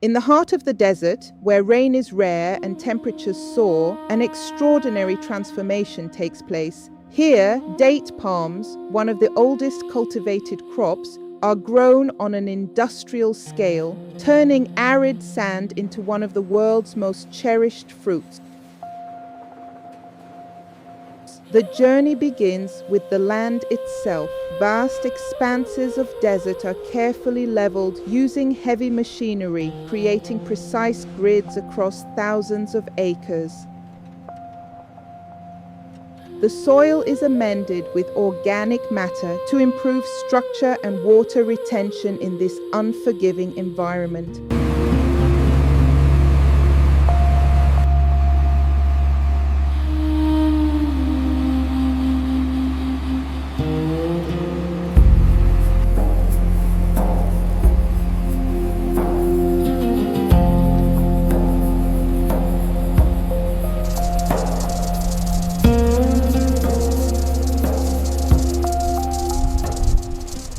In the heart of the desert, where rain is rare and temperatures soar, an extraordinary transformation takes place. Here, date palms, one of the oldest cultivated crops, are grown on an industrial scale, turning arid sand into one of the world's most cherished fruits. The journey begins with the land itself. Vast expanses of desert are carefully leveled using heavy machinery, creating precise grids across thousands of acres. The soil is amended with organic matter to improve structure and water retention in this unforgiving environment.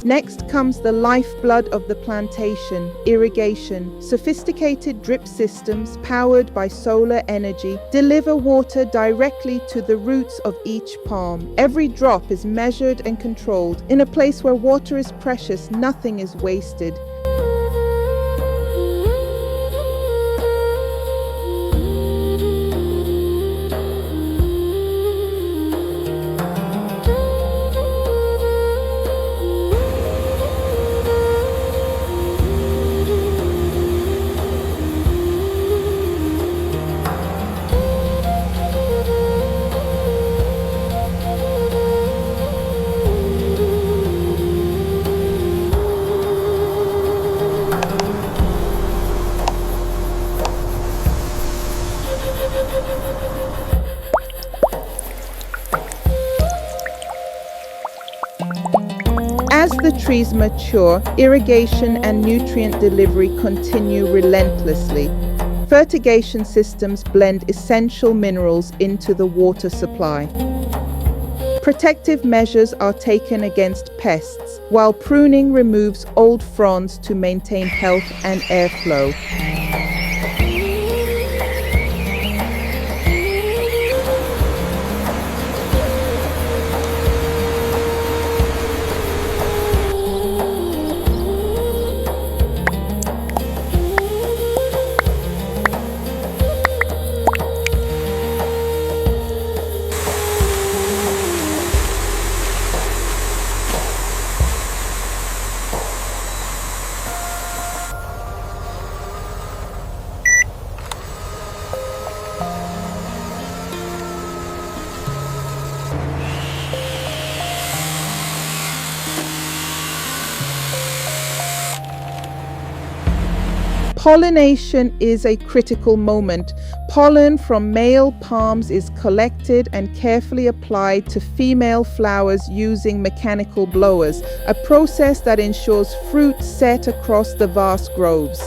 Next comes the lifeblood of the plantation, irrigation. Sophisticated drip systems powered by solar energy deliver water directly to the roots of each palm. Every drop is measured and controlled. In a place where water is precious, nothing is wasted. As the trees mature, irrigation and nutrient delivery continue relentlessly. Fertigation systems blend essential minerals into the water supply. Protective measures are taken against pests, while pruning removes old fronds to maintain health and airflow. Pollination is a critical moment. Pollen from male palms is collected and carefully applied to female flowers using mechanical blowers, a process that ensures fruit set across the vast groves.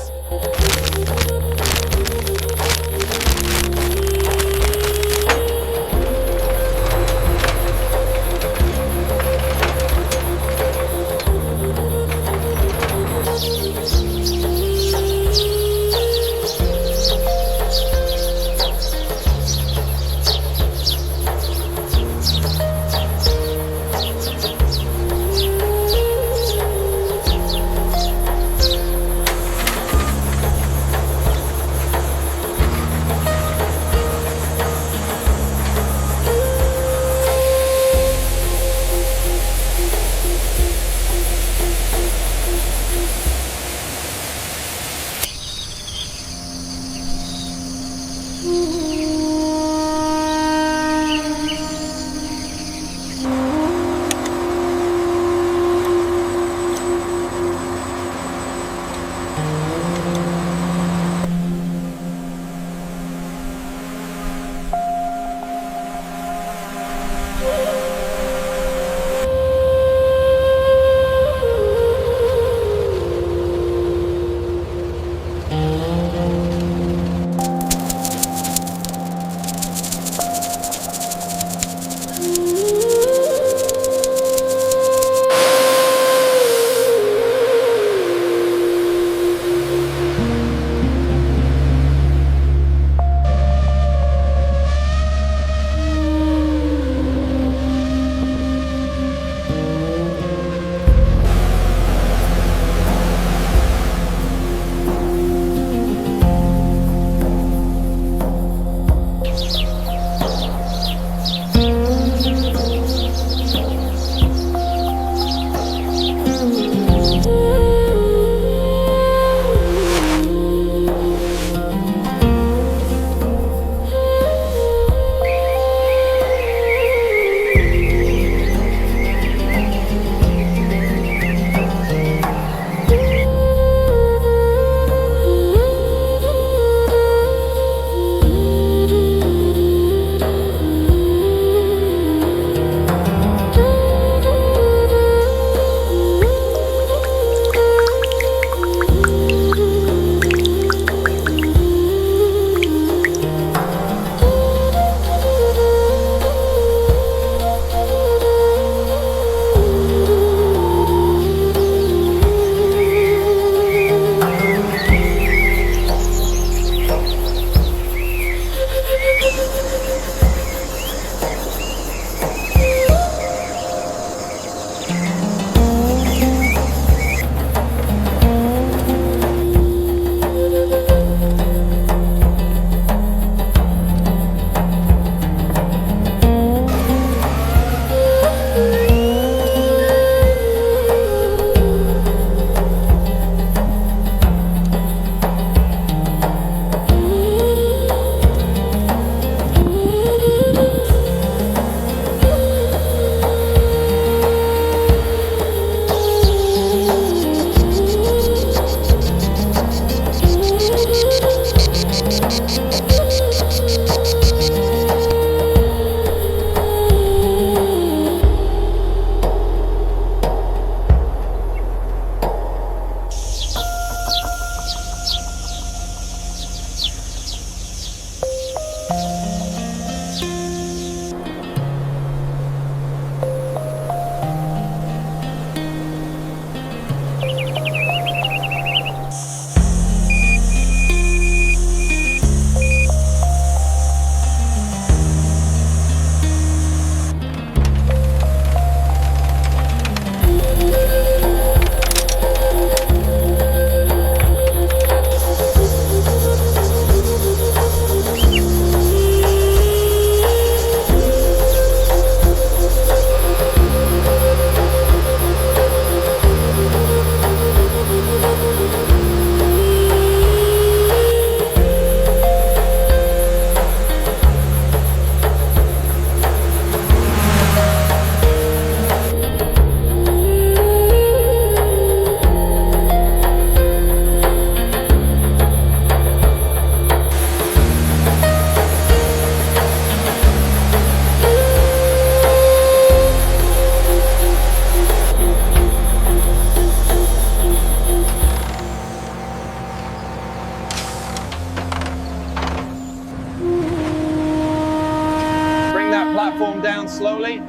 slowly.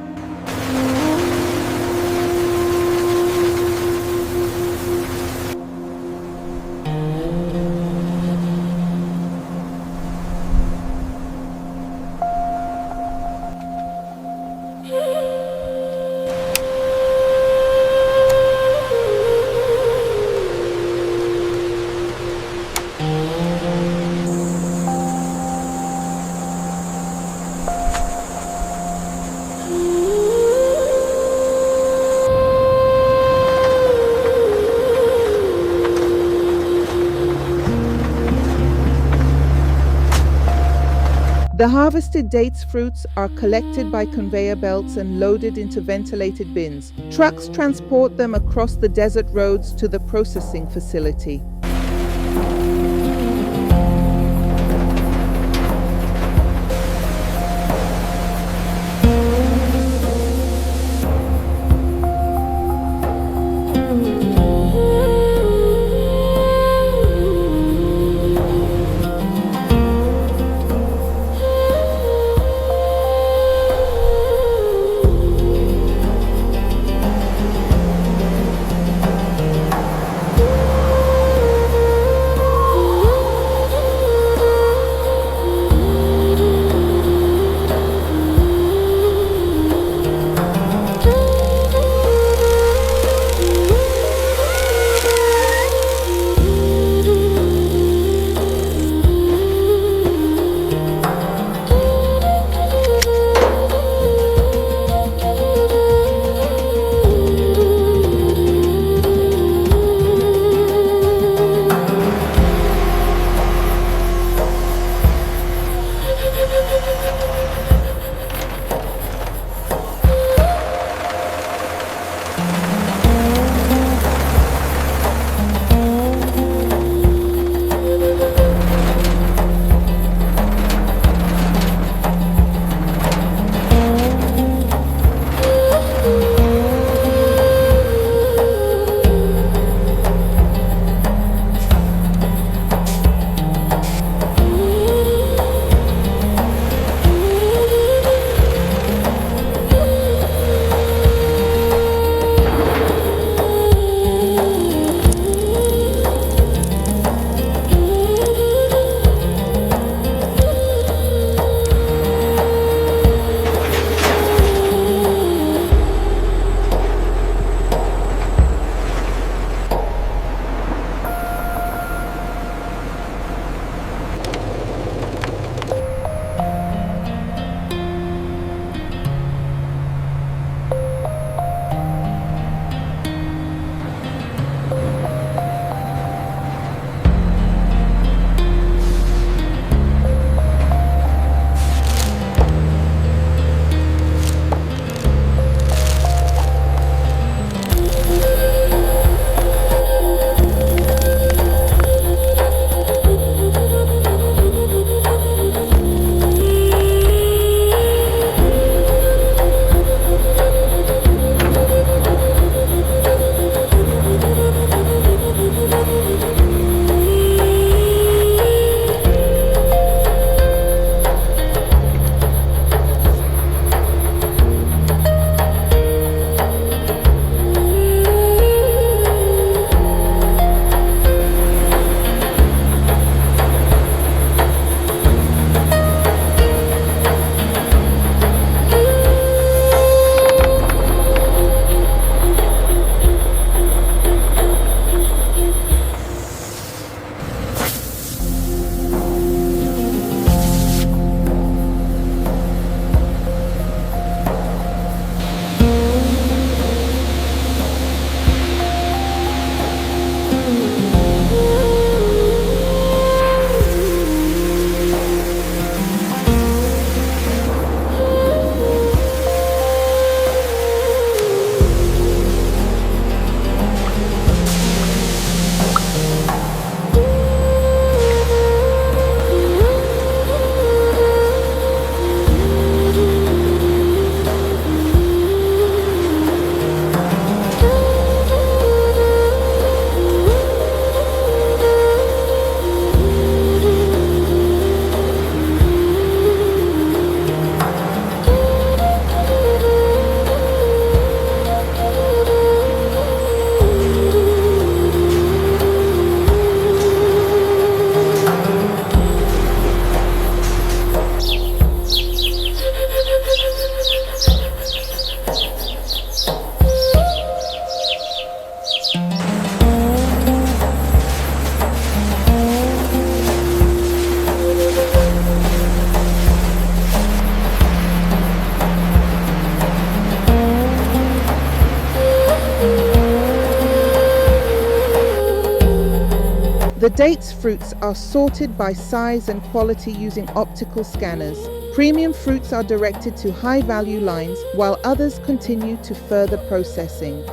The harvested dates fruits are collected by conveyor belts and loaded into ventilated bins. Trucks transport them across the desert roads to the processing facility. The dates fruits are sorted by size and quality using optical scanners. Premium fruits are directed to high-value lines, while others continue to further processing.